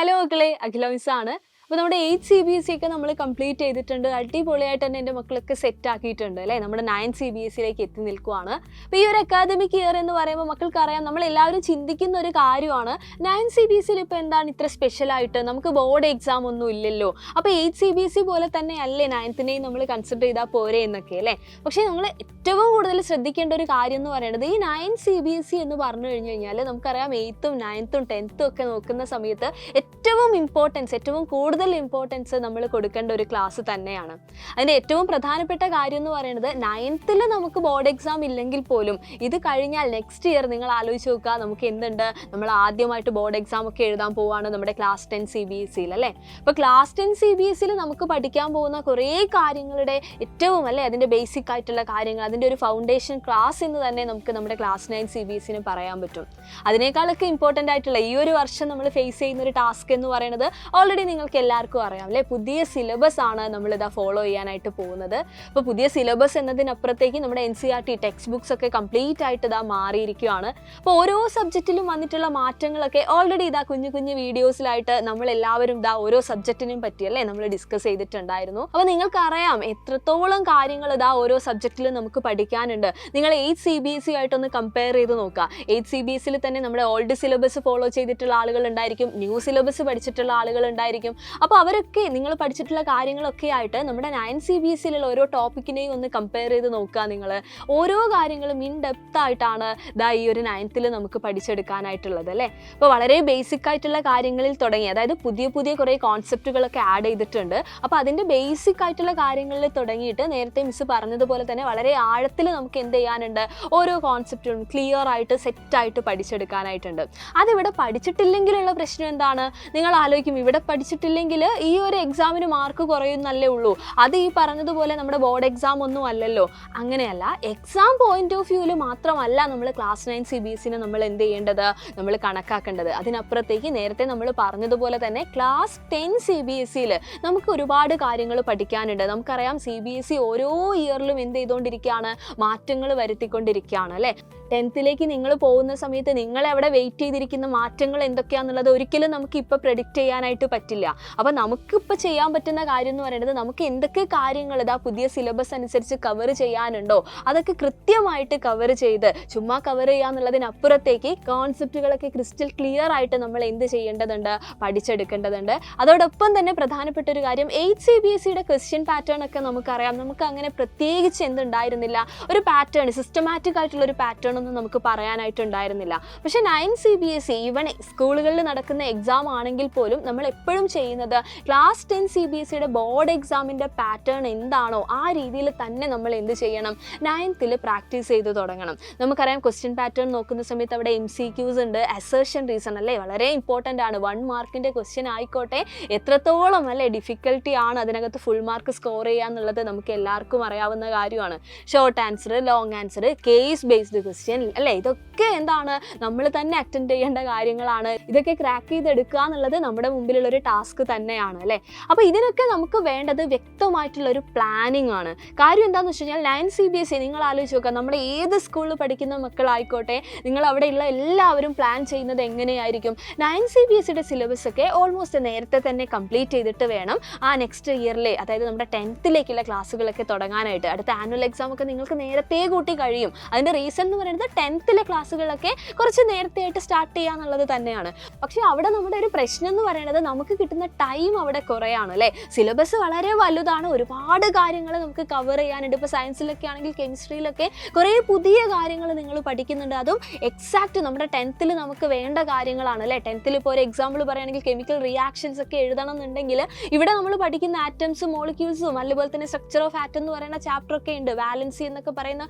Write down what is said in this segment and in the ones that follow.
Hello മക്കളെ, അഖില miss ആണ്. അപ്പോൾ നമ്മുടെ 8 CBSE ഒക്കെ നമ്മൾ കംപ്ലീറ്റ് ചെയ്തിട്ടുണ്ട്. അടിപൊളിയായിട്ട് തന്നെ എൻ്റെ മക്കളൊക്കെ സെറ്റ് ആക്കിയിട്ടുണ്ട് അല്ലേ. നമ്മുടെ 9 CBSEയിലേക്ക് എത്തി നിൽക്കുവാണ്. അപ്പോൾ ഈ ഒരു അക്കാദമിക് ഇയർ എന്ന് പറയുമ്പോൾ മക്കൾക്കറിയാം, നമ്മളെല്ലാവരും ചിന്തിക്കുന്ന ഒരു കാര്യമാണ്, 9 CBSEയിൽ ഇപ്പോൾ എന്താണ് ഇത്ര സ്പെഷ്യലായിട്ട്, നമുക്ക് ബോർഡ് എക്സാം ഒന്നും ഇല്ലല്ലോ, അപ്പോൾ 8 CBSE പോലെ തന്നെ അല്ലേ 9നെയും നമ്മൾ കൺസിഡർ ചെയ്താൽ പോരെ എന്നൊക്കെ അല്ലേ. പക്ഷേ നമ്മൾ ഏറ്റവും കൂടുതൽ ശ്രദ്ധിക്കേണ്ട ഒരു കാര്യം എന്ന് പറയുന്നത്, ഈ 9 CBSE എന്ന് പറഞ്ഞു കഴിഞ്ഞു കഴിഞ്ഞാൽ നമുക്കറിയാം 8th, 9th, 10th ഒക്കെ നോക്കുന്ന സമയത്ത് ഏറ്റവും ഇമ്പോർട്ടൻസ് നമ്മൾ കൊടുക്കേണ്ട ഒരു ക്ലാസ് തന്നെയാണ്. അതിൻ്റെ ഏറ്റവും പ്രധാനപ്പെട്ട കാര്യം എന്ന് പറയുന്നത്, 9th നമുക്ക് ബോർഡ് എക്സാം ഇല്ലെങ്കിൽ പോലും ഇത് കഴിഞ്ഞാൽ നെക്സ്റ്റ് ഇയർ നിങ്ങൾ ആലോചിച്ച് നോക്കുക, നമുക്ക് എന്തുണ്ട്, നമ്മൾ ആദ്യമായിട്ട് ബോർഡ് എക്സാം ഒക്കെ എഴുതാൻ പോവുകയാണ് നമ്മുടെ ക്ലാസ് 10 CBSEയിൽ അല്ലേ. അപ്പോൾ ക്ലാസ് 10 CBSEയിൽ നമുക്ക് പഠിക്കാൻ പോകുന്ന കുറേ കാര്യങ്ങളുടെ ഏറ്റവും അല്ലേ അതിൻ്റെ ബേസിക് ആയിട്ടുള്ള കാര്യങ്ങൾ, അതിൻ്റെ ഒരു ഫൗണ്ടേഷൻ ക്ലാസ് എന്ന് തന്നെ നമുക്ക് നമ്മുടെ ക്ലാസ് 9 CBSEന് പറയാൻ പറ്റും. അതിനേക്കാളൊക്കെ ഇമ്പോർട്ടൻ്റ് ആയിട്ടുള്ള ഈ ഒരു വർഷം നമ്മൾ ഫേസ് ചെയ്യുന്ന ഒരു ടാസ്ക് എന്ന് പറയുന്നത് ഓൾറെഡി നിങ്ങൾക്ക് എല്ലാവർക്കും അറിയാം അല്ലേ, പുതിയ സിലബസ് ആണ് നമ്മളിതാ ഫോളോ ചെയ്യാനായിട്ട് പോകുന്നത്. അപ്പോൾ പുതിയ സിലബസ് എന്നതിനപ്പുറത്തേക്ക് നമ്മുടെ NCERT ടെക്സ്റ്റ് ബുക്സ് ഒക്കെ കംപ്ലീറ്റ് ആയിട്ട് ഇതാ മാറിയിരിക്കുകയാണ്. അപ്പോൾ ഓരോ സബ്ജക്റ്റിലും വന്നിട്ടുള്ള മാറ്റങ്ങളൊക്കെ ഓൾറെഡി ഇതാ കുഞ്ഞു വീഡിയോസിലായിട്ട് നമ്മളെല്ലാവരും ഇതാ ഓരോ സബ്ജക്റ്റിനും പറ്റിയല്ലേ നമ്മൾ ഡിസ്കസ് ചെയ്തിട്ടുണ്ടായിരുന്നു. അപ്പോൾ നിങ്ങൾക്കറിയാം എത്രത്തോളം കാര്യങ്ങൾ ഇതാ ഓരോ സബ്ജക്റ്റിലും നമുക്ക് പഠിക്കാനുണ്ട്. നിങ്ങൾ 8 CBSE ആയിട്ടൊന്ന് കമ്പയർ ചെയ്ത് നോക്കുക. 8 CBSEയിൽ തന്നെ നമ്മുടെ ഓൾഡ് സിലബസ് ഫോളോ ചെയ്തിട്ടുള്ള ആളുകൾ ഉണ്ടായിരിക്കും, ന്യൂ സിലബസ് പഠിച്ചിട്ടുള്ള ആളുകൾ ഉണ്ടായിരിക്കും. അപ്പോൾ അവരൊക്കെ നിങ്ങൾ പഠിച്ചിട്ടുള്ള കാര്യങ്ങളൊക്കെ ആയിട്ട് നമ്മുടെ 9 CBSEയിലുള്ള ഓരോ ടോപ്പിക്കിനെയും ഒന്ന് കമ്പയർ ചെയ്ത് നോക്കുക. നിങ്ങൾ ഓരോ കാര്യങ്ങളും ഇൻ ഡെപ്ത് ആയിട്ടാണ് ഇതാ ഈ ഒരു 9th നമുക്ക് പഠിച്ചെടുക്കാനായിട്ടുള്ളത് അല്ലേ. അപ്പോൾ വളരെ ബേസിക് ആയിട്ടുള്ള കാര്യങ്ങളിൽ തുടങ്ങി, അതായത് പുതിയ കുറേ കോൺസെപ്റ്റുകളൊക്കെ ആഡ് ചെയ്തിട്ടുണ്ട്. അപ്പോൾ അതിൻ്റെ ബേസിക് ആയിട്ടുള്ള കാര്യങ്ങളിൽ തുടങ്ങിയിട്ട് നേരത്തെ മിസ് പറഞ്ഞതുപോലെ തന്നെ വളരെ ആഴത്തിൽ നമുക്ക് എന്ത് ചെയ്യാനുണ്ട്, ഓരോ കോൺസെപ്റ്റും ക്ലിയർ ആയിട്ട് സെറ്റായിട്ട് പഠിച്ചെടുക്കാനായിട്ടുണ്ട്. അതിവിടെ പഠിച്ചിട്ടില്ലെങ്കിലുള്ള പ്രശ്നം എന്താണ്, നിങ്ങൾ ആലോചിക്കും, ഇവിടെ പഠിച്ചിട്ടില്ലെങ്കിൽ ഈ ഒരു എക്സാമിന് മാർക്ക് കുറയുന്നല്ലേ ഉള്ളൂ, അത് ഈ പറഞ്ഞതുപോലെ നമ്മുടെ ബോർഡ് എക്സാം ഒന്നും അല്ലല്ലോ. അങ്ങനെയല്ല, എക്സാം പോയിന്റ് ഓഫ് വ്യൂവിൽ മാത്രമല്ല നമ്മൾ ക്ലാസ് 9 CBSEനെ നമ്മൾ എന്ത് ചെയ്യേണ്ടത്, നമ്മൾ കണക്കാക്കേണ്ടത്. അതിനപ്പുറത്തേക്ക് നേരത്തെ നമ്മൾ പറഞ്ഞതുപോലെ തന്നെ ക്ലാസ് 10 CBSEയിൽ നമുക്ക് ഒരുപാട് കാര്യങ്ങൾ പഠിക്കാനുണ്ട്. നമുക്കറിയാം CBSE ഓരോ ഇയറിലും എന്ത് ചെയ്തുകൊണ്ടിരിക്കുകയാണ്, മാറ്റങ്ങൾ വരുത്തിക്കൊണ്ടിരിക്കുകയാണ് അല്ലേ. 10th നിങ്ങൾ പോകുന്ന സമയത്ത് നിങ്ങളെവിടെ വെയിറ്റ് ചെയ്തിരിക്കുന്ന മാറ്റങ്ങൾ എന്തൊക്കെയാണെന്നുള്ളത് ഒരിക്കലും നമുക്ക് ഇപ്പോൾ പ്രെഡിക്റ്റ് ചെയ്യാനായിട്ട് പറ്റില്ല. അപ്പോൾ നമുക്കിപ്പോൾ ചെയ്യാൻ പറ്റുന്ന കാര്യം എന്ന് പറയുന്നത്, നമുക്ക് എന്തൊക്കെ കാര്യങ്ങൾ ഇതാ പുതിയ സിലബസ് അനുസരിച്ച് കവർ ചെയ്യാനുണ്ടോ അതൊക്കെ കൃത്യമായിട്ട് കവർ ചെയ്ത്, ചുമ്മാ കവർ ചെയ്യാന്നുള്ളതിനപ്പുറത്തേക്ക് കോൺസെപ്റ്റുകളൊക്കെ ക്രിസ്റ്റൽ ക്ലിയർ ആയിട്ട് നമ്മൾ എന്ത് ചെയ്യേണ്ടതുണ്ട്, പഠിച്ചെടുക്കേണ്ടതുണ്ട്. അതോടൊപ്പം തന്നെ പ്രധാനപ്പെട്ട ഒരു കാര്യം, 8 CBSEയുടെ ക്വസ്റ്റ്യൻ പാറ്റേൺ ഒക്കെ നമുക്കറിയാം, നമുക്ക് അങ്ങനെ പ്രത്യേകിച്ച് എന്തുണ്ടായിരുന്നില്ല, ഒരു പാറ്റേൺ, സിസ്റ്റമാറ്റിക് ആയിട്ടുള്ള ഒരു പാറ്റേൺ ഒന്നും നമുക്ക് പറയാനായിട്ടുണ്ടായിരുന്നില്ല. പക്ഷേ 9 CBSE ഈവൻ സ്കൂളുകളിൽ നടക്കുന്ന എക്സാം ആണെങ്കിൽ പോലും നമ്മൾ എപ്പോഴും ചെയ്യുന്നത് ക്ലാസ് 10 CBSEയുടെ ബോർഡ് എക്സാമിൻ്റെ പാറ്റേൺ എന്താണോ ആ രീതിയിൽ തന്നെ നമ്മൾ എന്ത് ചെയ്യണം, 9th പ്രാക്ടീസ് ചെയ്ത് തുടങ്ങണം. നമുക്കറിയാം ക്വസ്റ്റ്യൻ പാറ്റേൺ നോക്കുന്ന സമയത്ത് അവിടെ MCQs ഉണ്ട്, അസേർഷൻ റീസൺ അല്ലേ, വളരെ ഇമ്പോർട്ടൻ്റ് ആണ്. 1 മാർക്കിൻ്റെ ക്വസ്റ്റ്യൻ ആയിക്കോട്ടെ, എത്രത്തോളം അല്ലേ ഡിഫിക്കൽട്ടി ആണ് അതിനകത്ത് ഫുൾ മാർക്ക് സ്കോർ ചെയ്യുക എന്നുള്ളത് നമുക്ക് എല്ലാവർക്കും അറിയാവുന്ന കാര്യമാണ്. Short answer, long answer, case based question അല്ലേ, ഇതൊക്കെ എന്താണ് നമ്മൾ തന്നെ അറ്റൻഡ് ചെയ്യേണ്ട കാര്യങ്ങളാണ്. ഇതൊക്കെ ക്രാക്ക് ചെയ്തെടുക്കുക എന്നുള്ളത് നമ്മുടെ മുമ്പിലുള്ളൊരു ടാസ്ക് തന്നെയാണ് അല്ലേ. അപ്പോൾ ഇതിനൊക്കെ നമുക്ക് വേണ്ടത് വ്യക്തമായിട്ടുള്ളൊരു പ്ലാനിങ് ആണ്. കാര്യം എന്താണെന്ന് വെച്ച് കഴിഞ്ഞാൽ 9 CBSE നിങ്ങൾ ആലോചിച്ച് നോക്കുക, നമ്മുടെ ഏത് സ്കൂളിൽ പഠിക്കുന്ന മക്കളായിക്കോട്ടെ, നിങ്ങൾ അവിടെയുള്ള എല്ലാവരും പ്ലാൻ ചെയ്യുന്നത് എങ്ങനെയായിരിക്കും, 9 CBSEയുടെ സിലബസ് ഒക്കെ ഓൾമോസ്റ്റ് നേരത്തെ തന്നെ കംപ്ലീറ്റ് ചെയ്തിട്ട് വേണം ആ നെക്സ്റ്റ് ഇയറിലെ, അതായത് നമ്മുടെ 10th ക്ലാസ്സുകളൊക്കെ തുടങ്ങാനായിട്ട്. അടുത്ത ആനുവൽ എക്സാം ഒക്കെ നിങ്ങൾക്ക് നേരത്തെ കൂട്ടി കഴിയും. അതിൻ്റെ റീസൺ എന്ന് പറയുന്നത് 10th ക്ലാസ്സുകളൊക്കെ കുറച്ച് നേരത്തെ ആയിട്ട് സ്റ്റാർട്ട് ചെയ്യുക എന്നുള്ളത് തന്നെയാണ്. പക്ഷേ അവിടെ നമ്മുടെ ഒരു പ്രശ്നം എന്ന് പറയുന്നത്, നമുക്ക് കിട്ടുന്ന ടൈം അവിടെ കുറയാണ് അല്ലേ. സിലബസ് വളരെ വലുതാണ്, ഒരുപാട് കാര്യങ്ങൾ നമുക്ക് കവർ ചെയ്യാനുണ്ട്. ഇപ്പോൾ സയൻസിലൊക്കെ ആണെങ്കിൽ കെമിസ്ട്രിയിലൊക്കെ കുറേ പുതിയ കാര്യങ്ങൾ നിങ്ങൾ പഠിക്കുന്നുണ്ട്. അതും എക്സാക്റ്റ് നമ്മുടെ 10th നമുക്ക് വേണ്ട കാര്യങ്ങളാണ് അല്ലേ. 10th ഇപ്പോൾ ഒരു എക്സാമ്പിൾ പറയുകയാണെങ്കിൽ കെമിക്കൽ റിയാക്ഷൻസ് ഒക്കെ എഴുതണം എന്നുണ്ടെങ്കിൽ ഇവിടെ നമ്മൾ പഠിക്കുന്ന ആറ്റംസും മോളിക്യൂൾസും അതുപോലെ തന്നെ സ്ട്രക്ചർ ഓഫ് ആറ്റം എന്ന് പറയുന്ന ചാപ്റ്റർ ഒക്കെ ഉണ്ട്, വാലൻസി എന്നൊക്കെ പറയുന്ന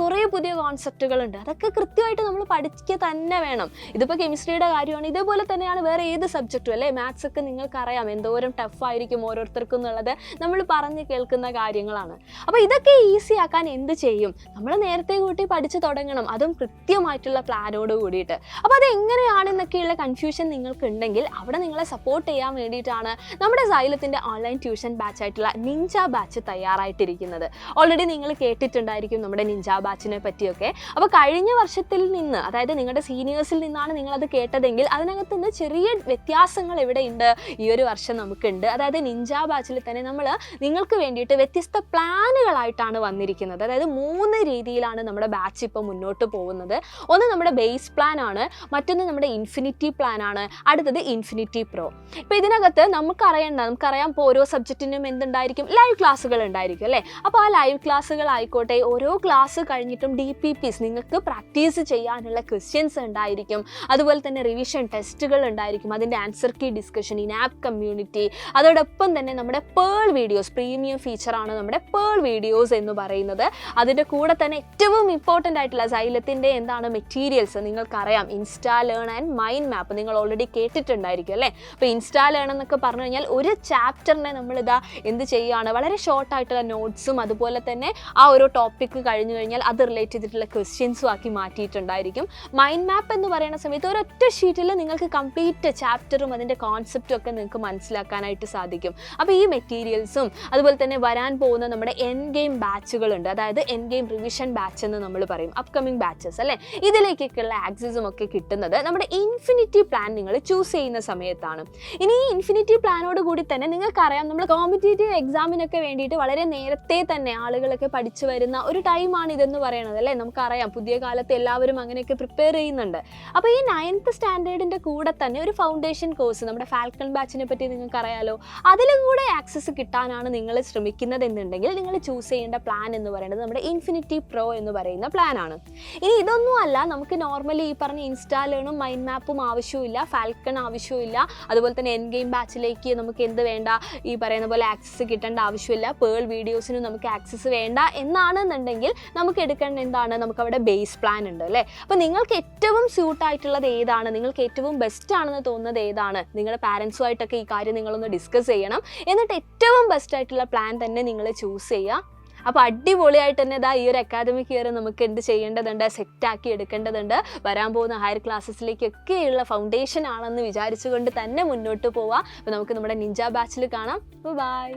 കുറേ പുതിയ കോൺസെപ്റ്റുകളുണ്ട്. അതൊക്കെ കൃത്യമായിട്ട് നമ്മൾ പഠിക്കുക തന്നെ വേണം. ഇതിപ്പോൾ കെമിസ്ട്രിയുടെ കാര്യമാണ്, ഇതേപോലെ തന്നെയാണ് വേറെ ഏത് സബ്ജക്റ്റും അല്ലേ. മാത്സ് ഒക്കെ നിങ്ങൾക്കറിയാം എന്തോരം ടഫായിരിക്കും ഓരോരുത്തർക്കും എന്നുള്ളത് നമ്മൾ പറഞ്ഞ് കേൾക്കുന്ന കാര്യങ്ങളാണ്. അപ്പോൾ ഇതൊക്കെ ഈസി ആക്കാൻ എന്ത് ചെയ്യും, നമ്മൾ നേരത്തെ കൂട്ടി പഠിച്ചു തുടങ്ങണം, അതും കൃത്യമായിട്ടുള്ള പ്ലാനോട് കൂടിയിട്ട്. അപ്പോൾ അത് എങ്ങനെയാണെന്നൊക്കെയുള്ള കൺഫ്യൂഷൻ നിങ്ങൾക്ക് ഉണ്ടെങ്കിൽ അവിടെ നിങ്ങളെ സപ്പോർട്ട് ചെയ്യാൻ വേണ്ടിയിട്ടാണ് നമ്മുടെ സൈലത്തിൻ്റെ ഓൺലൈൻ ട്യൂഷൻ ബാച്ചായിട്ടുള്ള നിഞ്ച ബാച്ച് തയ്യാറായിട്ടിരിക്കുന്നത്. ഓൾറെഡി നിങ്ങൾ കേട്ടിട്ടുണ്ടായിരിക്കും നമ്മുടെ നിഞ്ച ബാച്ചിനെ പറ്റിയൊക്കെ. അപ്പോൾ കഴിഞ്ഞ വർഷത്തിൽ നിന്ന്, അതായത് നിങ്ങളുടെ സീനിയേഴ്സിൽ നിന്നാണ് നിങ്ങളത് കേട്ടതെങ്കിൽ അതിനകത്ത് നിന്ന് ചെറിയ വ്യത്യാസങ്ങൾ എവിടെയുണ്ട് ഈ ഒരു വർഷം നമുക്കുണ്ട്. അതായത് നിഞ്ച ബാച്ചിൽ തന്നെ നമ്മൾ നിങ്ങൾക്ക് വേണ്ടിയിട്ട് വ്യത്യസ്ത പ്ലാനുകളായിട്ടാണ് വന്നിരിക്കുന്നത്. അതായത് 3 രീതിയിലാണ് നമ്മുടെ ബാച്ച് ഇപ്പോൾ മുന്നോട്ട് പോകുന്നത്. ഒന്ന് നമ്മുടെ ബേസ് പ്ലാൻ ആണ്, മറ്റൊന്ന് നമ്മുടെ ഇൻഫിനിറ്റി പ്ലാൻ ആണ്, അടുത്തത് ഇൻഫിനിറ്റി പ്രോ. ഇപ്പോൾ ഇതിനകത്ത് നമുക്കറിയാം ഇപ്പോൾ ഓരോ സബ്ജക്റ്റിനും എന്തുണ്ടായിരിക്കും, ലൈവ് ക്ലാസ്സുകൾ ഉണ്ടായിരിക്കും അല്ലേ. അപ്പോൾ ആ ലൈവ് ക്ലാസ്സുകൾ ആയിക്കോട്ടെ, ഓരോ ക്ലാസ് കഴിഞ്ഞിട്ടും DPPs നിങ്ങൾക്ക് പ്രാക്ടീസ് ചെയ്യാനുള്ള ക്വസ്റ്റ്യൻസ് ഉണ്ടായിരിക്കും. അതുപോലെ തന്നെ റിവിഷൻ ടെസ്റ്റുകൾ ഉണ്ടായിരിക്കും, അതിൻ്റെ answer key discussion, in app community. അതോടൊപ്പം തന്നെ നമ്മുടെ പേൾ വീഡിയോസ്, പ്രീമിയം ഫീച്ചറാണ് നമ്മുടെ പേൾ വീഡിയോസ് എന്ന് പറയുന്നത്. അതിൻ്റെ കൂടെ തന്നെ ഏറ്റവും ഇമ്പോർട്ടൻ്റ് ആയിട്ടുള്ള സൈലത്തിൻ്റെ മെറ്റീരിയൽസ് നിങ്ങൾക്കറിയാം, insta learn and mind map നിങ്ങൾ ഓൾറെഡി കേട്ടിട്ടുണ്ടായിരിക്കും അല്ലേ. അപ്പോൾ ഇൻസ്റ്റാ ലേൺ എന്നൊക്കെ പറഞ്ഞു കഴിഞ്ഞാൽ ഒരു ചാപ്റ്ററിനെ നമ്മളിതാ എന്ത് ചെയ്യുകയാണ്, വളരെ ഷോർട്ടായിട്ടുള്ള നോട്ട്സും അതുപോലെ തന്നെ ആ ഒരു ടോപ്പിക്ക് കഴിഞ്ഞു കഴിഞ്ഞാൽ അത് റിലേറ്റ് ചെയ്തിട്ടുള്ള ക്വസ്റ്റ്യൻസും ആക്കി മാറ്റിയിട്ടുണ്ടായിരിക്കും. മൈൻഡ് മാപ്പ് എന്ന് പറയുന്ന സമയത്ത് ഒരൊറ്റ ഷീറ്റിൽ നിങ്ങൾക്ക് കംപ്ലീറ്റ് ചാപ്റ്ററും അതിൻ്റെ കോൺസെപ്റ്റും ഒക്കെ നിങ്ങൾക്ക് മനസ്സിലാക്കാനായിട്ട് സാധിക്കും. അപ്പോൾ ഈ മെറ്റീരിയൽസും അതുപോലെ തന്നെ വരാൻ പോകുന്ന നമ്മുടെ എൻ ഗെയിം ബാച്ചുകളുണ്ട്, അതായത് എൻ ഗെയിം റിവിഷൻ ബാച്ച് എന്ന് നമ്മൾ പറയും, അപ്കമിങ് ബാച്ചസ് അല്ലേ. ഇതിലേക്കൊക്കെയുള്ള ആക്സസും ഒക്കെ കിട്ടുന്നത് നമ്മുടെ ഇൻഫിനിറ്റി പ്ലാൻ നിങ്ങൾ ചൂസ് ചെയ്യുന്ന സമയത്താണ്. ഇനി ഈ ഇൻഫിനിറ്റി പ്ലാനോട് കൂടി തന്നെ നിങ്ങൾക്കറിയാം, നമ്മൾ കോമ്പറ്റേറ്റീവ് എക്സാമിനൊക്കെ വേണ്ടിയിട്ട് വളരെ നേരത്തെ തന്നെ ആളുകളൊക്കെ പഠിച്ചു വരുന്ന ഒരു ടൈമാണ് ഇതെന്ന് പറയുന്നത് അല്ലേ. നമുക്കറിയാം പുതിയ കാലത്ത് എല്ലാവരും അങ്ങനെയൊക്കെ പ്രിപ്പയർ ചെയ്യുന്നുണ്ട്. അപ്പോൾ ഈ 9th സ്റ്റാൻഡേർഡിൻ്റെ കൂടെ തന്നെ ഒരു ഫൗണ്ടേഷൻ കോഴ്സ്, നമ്മുടെ ഫാൽക്കൺ ബാച്ചിനെ പറ്റി നിങ്ങൾക്കറിയാലോ, അതിലും കൂടെ ആക്സസ് കിട്ടാനാണ് നിങ്ങൾ ശ്രമിക്കുന്നത് എന്നുണ്ടെങ്കിൽ നിങ്ങൾ ചൂസ് ചെയ്യേണ്ട പ്ലാൻ എന്ന് പറയുന്നത് നമ്മുടെ ഇൻഫിനിറ്റി പ്രോ എന്ന് പറയുന്ന പ്ലാനാണ്. ഇനി ഇതൊന്നും അല്ല, നമുക്ക് നോർമലി ഈ പറഞ്ഞ ഇൻസ്റ്റാ ലേണും മൈൻഡ് മാപ്പും ആവശ്യമില്ല, ഫാൽക്കൺ ആവശ്യമില്ല, അതുപോലെ തന്നെ എൻ ഗെയിം ബാച്ചിലേക്ക് നമുക്ക് എന്ത് വേണ്ട, ഈ പറയുന്ന പോലെ ആക്സസ് കിട്ടേണ്ട ആവശ്യമില്ല, പേൾ വീഡിയോസിനും നമുക്ക് ആക്സസ് വേണ്ട എന്നാണെന്നുണ്ടെങ്കിൽ നമുക്ക് എടുക്കേണ്ട നമുക്ക് അവിടെ ബേസ് പ്ലാൻ ഉണ്ട് അല്ലേ. അപ്പോൾ നിങ്ങൾക്ക് ഏറ്റവും സ്യൂട്ടായിട്ടുള്ളത് ഏതാണ്, നിങ്ങൾക്ക് ഏറ്റവും ബെസ്റ്റ് ആണെന്ന് തോന്നുന്നത് ഏതാണ്, നിങ്ങളുടെ പാരൻസുമായിട്ടൊക്കെ ഈ കാര്യം നിങ്ങളൊന്ന് ഡിസ്കസ് ചെയ്യണം. എന്നിട്ട് ഏറ്റവും ബെസ്റ്റ് ആയിട്ടുള്ള പ്ലാൻ തന്നെ നിങ്ങൾ ചൂസ് ചെയ്യുക. അപ്പോൾ അടിപൊളിയായിട്ട് തന്നെ ഈ ഒരു അക്കാദമിക് ഇയർ നമുക്ക് എന്ത് ചെയ്യേണ്ടതുണ്ട്, സെറ്റാക്കി എടുക്കേണ്ടതുണ്ട്. വരാൻ പോകുന്ന ഹയർ ക്ലാസ്സസിലേക്കൊക്കെയുള്ള ഫൗണ്ടേഷൻ ആണെന്ന് വിചാരിച്ചുകൊണ്ട് തന്നെ മുന്നോട്ട് പോവാം. അപ്പോൾ നമുക്ക് നമ്മുടെ നിഞ്ച ബാച്ചിൽ കാണാം. ബൈ.